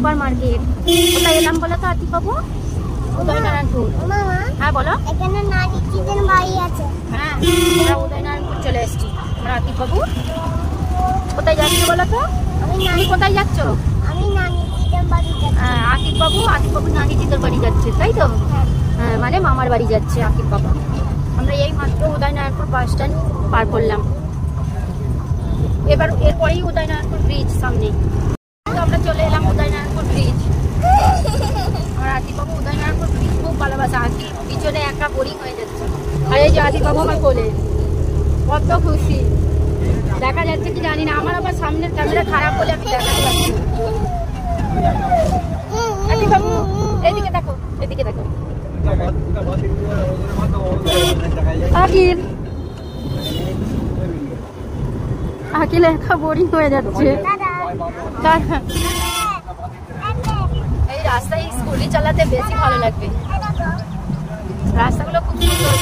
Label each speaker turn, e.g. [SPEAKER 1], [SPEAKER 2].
[SPEAKER 1] Super market. কোথায় এলাম বলো তো আতিক বাবু? উদয়নারায়ণপুর। হ্যাঁ বলো।
[SPEAKER 2] এখানে নানিজিদের বাড়ি আছে।
[SPEAKER 1] হ্যাঁ আমরা উদয়নারায়ণপুর চলে এসেছি। আমরা আতিক বাবু কোথায় যাচ্ছ বলো তো? তুমি কোথায় যাচ্ছ?
[SPEAKER 2] আমি নানিজিদের বাড়ি যাচ্ছি।
[SPEAKER 1] হ্যাঁ আতিক বাবু নানিজিদের বাড়ি যাচ্ছে তাই তো? হ্যাঁ মানে মামার বাড়ি যাচ্ছে আতিক বাবু। আমরা এই মাত্র উদয়নারায়ণপুর বাস স্ট্যান্ড পার করলাম। এবার এরপরেই উদয়নারায়ণপুর ব্রিজ সামনে। আমরা চলে এলাম উদয়নারায়ণপুর ব্রিজ। আর আতিক বাবু উদয়নারায়ণপুর ব্রিজ খুব ভালোবাসে। আতিক পিছনে একা বোরিং হয়ে যাচ্ছে। আর এই যে আতিক বাবু আমার কোলে, কত খুশি। দেখা যাচ্ছে কি জানি না, আমার আবার সামনের ক্যামেরা খারাপ বলে আমি দেখাতে পারছি না। আতিক বাবু এদিকে দেখো, এদিকে দেখো। আকিল একা বোরিং হয়ে যাচ্ছে। এই রাস্তায় স্কুটি চালাতে বেশি ভালো লাগবে। রাস্তাগুলো খুব সুন্দর।